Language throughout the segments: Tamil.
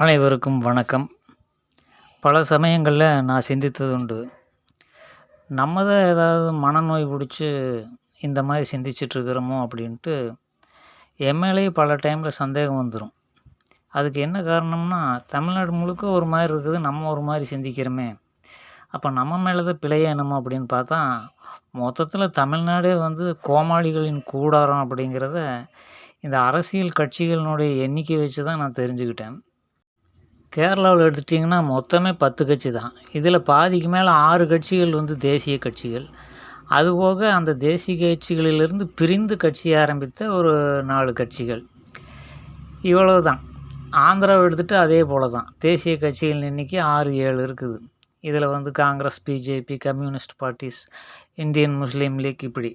அனைவருக்கும் வணக்கம். பல சமயங்கள்ல நான் சிந்தித்தது உண்டு. நம்ம தான் ஏதாவது மனநோய் புடிச்சு இந்த மாரி சிந்திச்சுட்ருக்கிறோமோ அப்படின்ட்டு என் மேலேயே பல டைம்ல சந்தேகம் வந்துரும். அதுக்கு என்ன காரணம்னா, தமிழ்நாடு முழுக்க ஒரு மாரி இருக்குது. நம்ம ஒரு மாரி சிந்திக்கிறோமே! அப்ப நம்ம மேல தான் பிழையா என்னமோ அப்படின்னு பார்த்தா, மொத்தத்தில தமிழ்நாடே வந்து கோமாளிகளின் கூடாரம் அப்படிங்கிறத இந்த அரசியல் கட்சிகளினுடைய எண்ணிக்கை வச்சு தான் நான் தெரிஞ்சுக்கிட்டேன். கேரளாவுல எடுத்துட்டீங்கன்னா, மொத்தமே 10 கட்சி தான். இதில பாதிக்கு மேல 6 கட்சிகள் வந்து தேசிய கட்சிகள். அதுபோக அந்த தேசிய கட்சிகளிலிருந்து பிரிந்து கட்சி ஆரம்பித்த ஒரு 4 கட்சிகள். இவ்வளவுதான். ஆந்திராவ எடுத்துட்டு அதே போல தான். தேசிய கட்சிகளின் எண்ணிக்கை 6, 7 இருக்குது. இதில வந்து Congress, BJP, communist parties, Indian Muslim League இப்படி.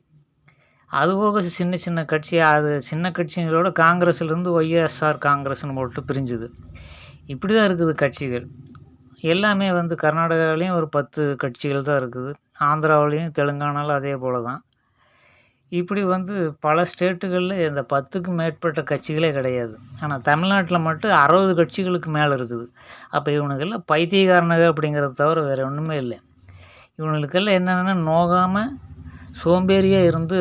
அதுபோக சின்ன சின்ன கட்சி அது சின்ன கட்சிகளோட காங்கிரஸ்லேருந்து ஒய்எஸ்ஆர் காங்கிரஸ்ன்னு போட்டு பிரிஞ்சுது. இப்படி தான் இருக்குது கட்சிகள். எல்லாமே வந்து கர்நாடகாவிலயும் ஒரு 10 கட்சிகள் தான் இருக்குது. ஆந்திராவிலயும், தெலுங்கானால அதே போல தான். இப்படி வந்து பல ஸ்டேட்டுகள்ல இந்த 10க்கும் மேற்பட்ட கட்சிகளே கிடையாது. ஆனா தமிழ்நாட்டுல மட்டும் 60 கட்சிகளுக்கு மேல இருக்குது. அப்ப இவனுங்கெல்லாம் பைத்தியக்காரனுங்க அப்படிங்கிறத தவிர வேற ஒண்ணுமே இல்ல. இவனுங்களுக்கெல்லாம் என்னன்னா நோகாம சோம்பேறியா இருந்து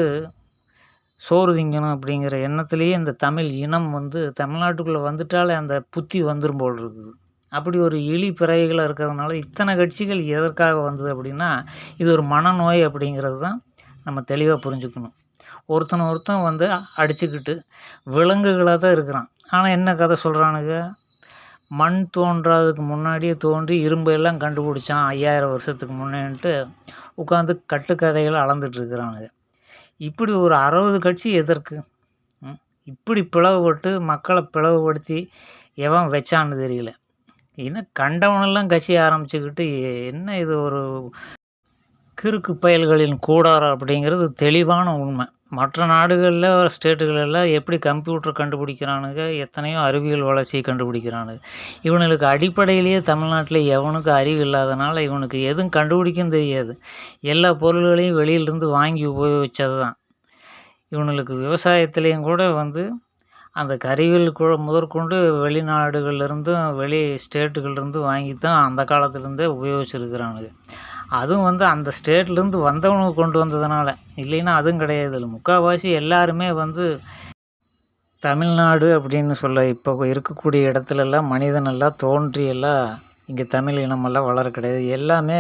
சோறு திங்கணும் அப்படிங்கிற எண்ணத்திலேயே இந்த தமிழ் இனம் வந்து தமிழ்நாட்டுக்குள்ள வந்துட்டாலே அந்த புத்தி வந்துரும் போல இருக்குது. அப்படி ஒரு இழி பிறவிகளா இருக்கிறதுனால இத்தனை கட்சிகள் எதற்காக வந்தது அப்படின்னா, இது ஒரு மனநோய் அப்படிங்கிறது தான் நம்ம தெளிவா புரிஞ்சுக்கணும். ஒருத்தன் வந்து அடிச்சுக்கிட்டு விலங்குகளா தான் இருக்கிறான். ஆனா என்ன கதை சொல்றானுங்க, மண் தோன்றாததுக்கு முன்னாடியே தோன்றி இரும்பு எல்லாம் கண்டுபிடிச்சான் 5000 வருஷத்துக்கு முன்னேன்ட்டு உட்காந்து கட்டுக்கதைகள அளந்துட்டு இருக்கிறானுங்க. இப்படி ஒரு 60 கட்சி எதற்கு? ம். இப்படி பிளவுபட்டு மக்கள பிளவுபடுத்தி எவன் வச்சான்னு தெரியல. என்ன கண்டவனெல்லாம் கட்சி ஆரம்பிச்சுக்கிட்டு என்ன இது ஒரு கிறுக்கு பயல்களின் கூடாரம் அப்படிங்கிறது தெளிவான உண்மை. மற்ற நாடுகள்ல, ஸ்டேட்டுகளெல்லாம் எப்படி கம்ப்யூட்டர் கண்டுபிடிக்கிறானுங்க, எத்தனையோ அறிவியல் வளர்ச்சிய கண்டுபிடிக்கிறானுங்க. இவனுங்களுக்கு அடிப்படையிலேயே தமிழ்நாட்டில எவனுக்கும் அறிவு இல்லாதனால இவனுக்கு எதுவும் கண்டுபிடிக்கவும் தெரியாது. எல்லா பொருள்களையும் வெளியிலிருந்து வாங்கி உபயோகிச்சது தான். இவனுங்களுக்கு விவசாயத்திலேயும் கூட வந்து அந்த கருவிகள் முதற்கொண்டு வெளிநாடுகள்லேருந்தும், வெளி ஸ்டேட்டுகள்லேருந்து வாங்கி தான் அந்த காலத்துலேருந்தே உபயோகிச்சிருக்கிறானுங்க. அதுவும் வந்து அந்த ஸ்டேட்லேருந்து வந்தவனுங்க கொண்டு வந்ததுனால. இல்லைன்னா அதுவும் கிடையாது. இதில முக்கால்வாசி எல்லாருமே வந்து தமிழ்நாடு அப்படின்னு சொல்ல இப்போ இருக்கக்கூடிய இடத்துலலாம் மனிதனெல்லாம் தோன்றியெல்லாம் இங்கே தமிழ் இனமெல்லாம் வளர கிடையாது. எல்லாமே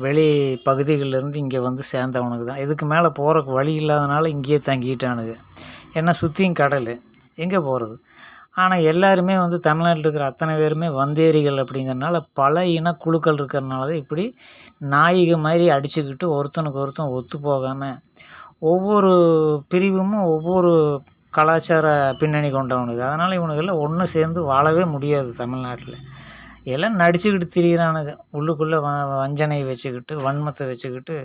வெளி பகுதிகள்லேருந்து இங்கே வந்து சேர்ந்தவனுங்க தான். இதுக்கு மேலே போறக்கு வழி இல்லாதனால இங்கேயே தங்கிட்டானுங்க. ஏன்னா சுற்றியும் கடல். எங்கே போறது? ஆனா எல்லாருமே வந்து தமிழ்நாட்டில இருக்கிற அத்தனை பேருமே வந்தேரிகள் அப்படிங்கிறனால, பல இனக்குழுக்கள் இருக்கிறனால தான் இப்படி நாய்க மாரி அடிச்சுக்கிட்டு ஒருத்தனுக்கு ஒருத்தன் ஒத்து போகாம, ஒவ்வொரு பிரிவும் ஒவ்வொரு கலாச்சார பின்னணி கொண்டவனுங்க. அதனால இவனுங்கெல்லாம் ஒண்ணு சேர்ந்து வாழவே முடியாது தமிழ்நாட்டில. எல்லாம் நடிச்சுக்கிட்டு திரியிறானுங்க. உள்ளுக்குள்ள வஞ்சனை வச்சுக்கிட்டு, வன்மத்த வச்சுக்கிட்டு,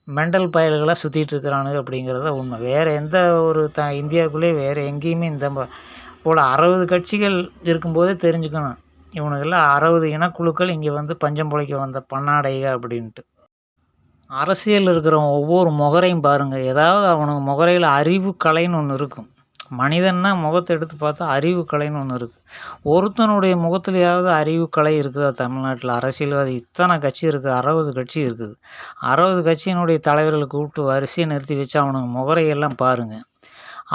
மெண்டல் பயல்களா சுத்திட்டு இருக்கிறானுங்க அப்படிங்கிறது தான் உண்மை. வேற எந்த ஒரு இந்தியாவுக்குள்ளேயே வேற எங்கேயுமே இந்த போல 60 கட்சிகள் இருக்கும்போதே தெரிஞ்சுக்கணும். இவனுங்கெல்லாம் 60 இனக்குழுக்கள் இங்கே வந்து பஞ்சம் பொழைக்க வந்த பண்ணாடைக அப்படின்ட்டு. அரசியல்ல இருக்கிறவன் ஒவ்வொரு முகரையும் பாருங்க. ஏதாவது அவனுங்க முகரையில அறிவு கலைன்னு ஒண்ணு இருக்கும். மனிதன்னா முகத்த எடுத்து பார்த்தா அறிவு கலைன்னு ஒண்ணு இருக்கு. ஒருத்தனுடைய முகத்திலயாவது அறிவு கலை இருக்குதா தமிழ்நாட்டில? அரசியல்வாதி இத்தனை கட்சி இருக்கு. 60 கட்சி இருக்குது. 60 கட்சியினுடைய தலைவர்கள கூப்பிட்டு வரிசையா நிறுத்தி வச்சு அவனுங்க முகரையெல்லாம் பாருங்க.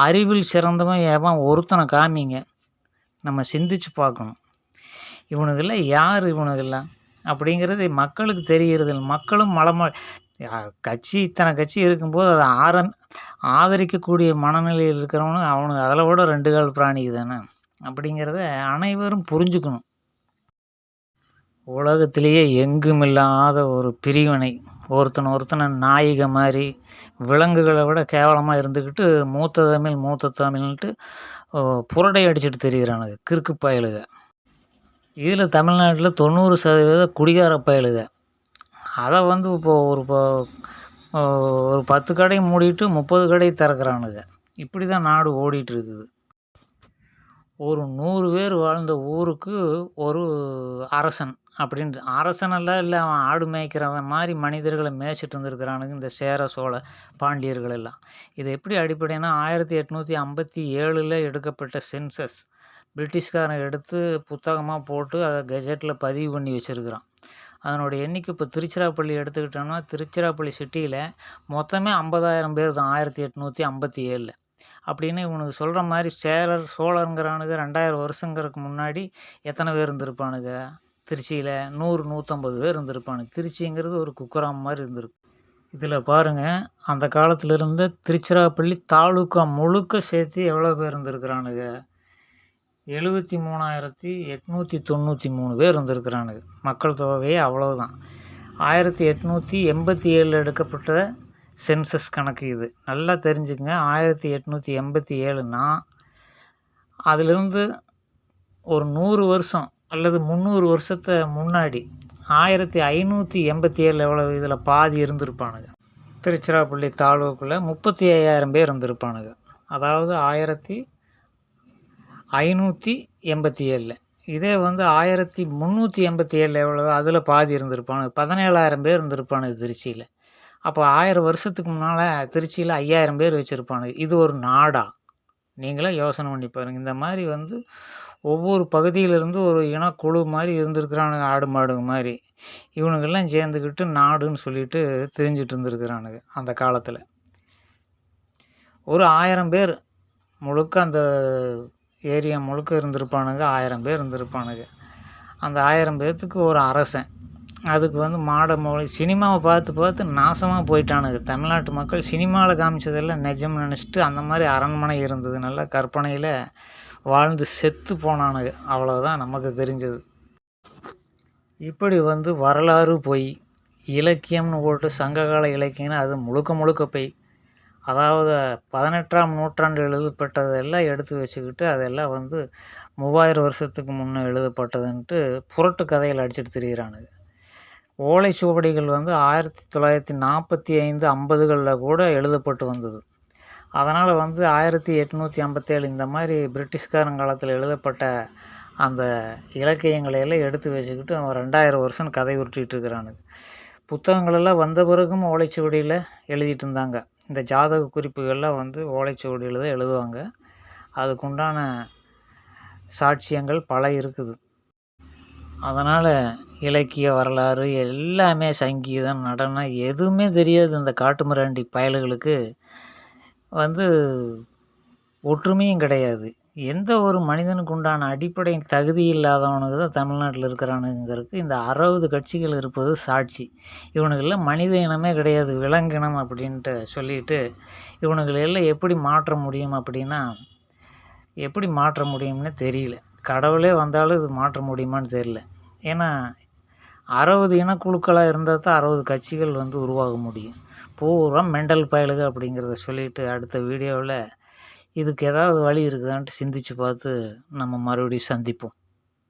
அறிவில் சிறந்தவன் எவன் ஒருத்தன காமிங்க. நம்ம சிந்திச்சு பார்க்கணும். இவனுங்கெல்லாம் யார் இவனுங்கெல்லாம்? அப்படிங்கிறது மக்களுக்கு தெரிகிறதில்ல. மக்களும் கட்சி இத்தனை கட்சி இருக்கும்போது அத ஆதரிக்கக்கூடிய மனநிலையில் இருக்கிறவனுங்க அவனுங்க அதில விட 2 கால் பிராணிங்க தானே. அப்படிங்கிறத அனைவரும் புரிஞ்சுக்கணும். உலகத்திலேயே எங்கும் இல்லாத ஒரு பிரிவினை. ஒருத்தன நாய்க மாரி, விலங்குகள விட கேவலமா இருந்துக்கிட்டு, மூத்த தமிழ்ன்ட்டு புரடை அடிச்சுட்டு திரியிறானுங்க. கிறுக்கு பயலுக. இதில தமிழ்நாட்டில 90% குடிகார பயலுக. அத வந்து இப்போ ஒரு 10 கடை மூடிட்டு 30 கடை திறக்கிறானுங்க. இப்படி தான் நாடு ஓடிட்டு இருக்குது. ஒரு 100 பேர் வாழ்ந்த ஊருக்கு ஒரு அரசன் அப்படின்ட்டு. அரசனெல்லாம் இல்ல, அவன் ஆடு மேய்க்கிறவன் மாரி மனிதர்கள மேய்ச்சிட்டு இருந்திருக்கிறானுங்க இந்த சேர, சோழ, பாண்டியர்கள் எல்லாம். இது எப்படி அடிப்படைன்னா 1857ல எடுக்கப்பட்ட சென்சஸ் பிரிட்டிஷ்காரன் எடுத்து புத்தகமாக போட்டு அதை கெஜெட்டில் பதிவு பண்ணி வச்சுருக்கிறான். அதனுடைய எண்ணிக்கை இப்போ திருச்சிராப்பள்ளி எடுத்துக்கிட்டோம்னா, திருச்சிராப்பள்ளி சிட்டியில் மொத்தமே 50,000 பேர் தான் 1857. அப்படின்னு இவனுக்கு சொல்கிற மாதிரி சேரர் சோழருங்கிறானுங்க 2000 வருஷங்கிறதுக்கு முன்னாடி எத்தனை பேர் இருந்திருப்பானுங்க? திருச்சியில் 100 150 பேர் இருந்திருப்பானுங்க. திருச்சிங்கிறது ஒரு குக்கிராமம் மாதிரி இருந்திருக்கு. இதில் பாருங்கள், அந்த காலத்தில் இருந்த திருச்சிராப்பள்ளி தாலுக்கா முழுக்க சேர்த்து எவ்வளோ பேர் இருந்திருக்கிறானுங்க? 73,893 பேர் இருந்திருக்கிறானுங்க. மக்கள் தொகையே அவ்வளவுதான். 1887 எடுக்கப்பட்ட சென்சஸ் கணக்கு இது. நல்லா தெரிஞ்சுக்கங்க. 1887ன்னா அதிலிருந்து ஒரு 100 வருஷம் அல்லது 300 வருஷத்தை முன்னாடி 1587 எவ்வளவு? இதில் பாதி இருந்திருப்பானுங்க. திருச்சிராப்பள்ளி தாலுக்குள்ள 35,000 பேர் இருந்திருப்பானுங்க. அதாவது 1587. இதே வந்து 1387 எவ்வளவு? அதில் பாதி இருந்திருப்பானுங்க. 17,000 பேர் இருந்திருப்பானுங்க திருச்சியில். அப்போ 1000 வருஷத்துக்கு முன்னால் திருச்சியில் 5000 பேர் வச்சுருப்பானுங்க. இது ஒரு நாடா? நீங்களே யோசனை பண்ணி பாருங்கள். இந்த மாதிரி வந்து ஒவ்வொரு பகுதியிலிருந்து ஒரு இனக்குழு மாதிரி இருந்திருக்கிறானுங்க, ஆடு மாடுங்க மாதிரி. இவனுங்கெல்லாம் சேர்ந்துக்கிட்டு நாடுன்னு சொல்லிட்டு தெரிஞ்சிட்டு இருந்திருக்கிறானுங்க அந்த காலத்தில். ஒரு 1000 பேர் முழுக்க அந்த ஏரியா முழுக்க இருந்திருப்பானுங்க. 1000 பேர் இருந்திருப்பானுங்க. அந்த 1000 பேர்த்துக்கு ஒரு அரசன். அதுக்கு வந்து மாட மொழி சினிமாவை பார்த்து பார்த்து நாசமாக போயிட்டானுங்க. தமிழ்நாட்டு மக்கள் சினிமாவில் காமிச்சதெல்லாம் நிஜம் நினச்சிட்டு அந்த மாதிரி அரண்மனை இருந்தது. நல்லா கற்பனையில் வாழ்ந்து செத்து போனானுங்க. அவ்வளோதான் நமக்கு தெரிஞ்சது. இப்படி வந்து வரலாறு பொய், இலக்கியம்னு போட்டு சங்ககால இலக்கியம்னு அது முழுக்க முழுக்க பொய். அதாவது 18ஆம் நூற்றாண்டு எழுதப்பட்டதெல்லாம் எடுத்து வச்சுக்கிட்டு அதெல்லாம் வந்து 3000 வருஷத்துக்கு முன்னே எழுதப்பட்டதுன்ட்டு புரட்டு கதையில் அடிச்சுட்டு திரியிறானுங்க. ஓலைச்சுவடிகள் வந்து 1945 50களில் கூட எழுதப்பட்டு வந்தது. அதனால் வந்து 1857 இந்த மாதிரி பிரிட்டிஷ்காரங்காலத்தில் எழுதப்பட்ட அந்த இலக்கியங்களையெல்லாம் எடுத்து வச்சுக்கிட்டு அவன் 2000 வருஷம் கதை உருட்டிகிட்டு இருக்கிறானுங்க. புத்தகங்களெல்லாம் வந்த பிறகும் ஓலைச்சுவடியில் எழுதிட்டு இருந்தாங்க. இந்த ஜாதக குறிப்புகள்லாம் வந்து ஓலைச்சுவடியில் தான் எழுதுவாங்க. அதுக்குண்டான சாட்சியங்கள் பல இருக்குது. அதனால் இலக்கிய வரலாறு எல்லாமே சங்கீதம், நடனம் எதுவுமே தெரியாது இந்த காட்டுமிராண்டி பயல்களுக்கு. வந்து ஒற்றுமையும் கிடையாது. எந்த ஒரு மனிதனுக்கு உண்டான அடிப்படை தகுதி இல்லாதவனுக்கு தான் தமிழ்நாட்டில் இருக்கிறானுங்கிறதுக்கு இந்த 60 கட்சிகள் இருப்பது சாட்சி. இவனுக்கெல்லாம் மனித இனமே கிடையாது, விலங்கினம் அப்படின்ட்டு சொல்லிட்டு இவனுங்களெல்லாம் எப்படி மாற்ற முடியும் அப்படின்னா, எப்படி மாற்ற முடியும்னு தெரியல. கடவுளே வந்தாலும் இது மாற்ற முடியுமான்னு தெரியல. ஏன்னா 60 இனக்குழுக்களாக இருந்தால் தான் 60 கட்சிகள் வந்து உருவாக முடியும். பூரா மெண்டல் பயலுக அப்படிங்கிறத சொல்லிவிட்டு அடுத்த வீடியோவில் இதுக்கு ஏதாவது வழி இருக்குதான்ட்டு சிந்திச்சு பார்த்து நம்ம மறுபடியும் சந்திப்போம்.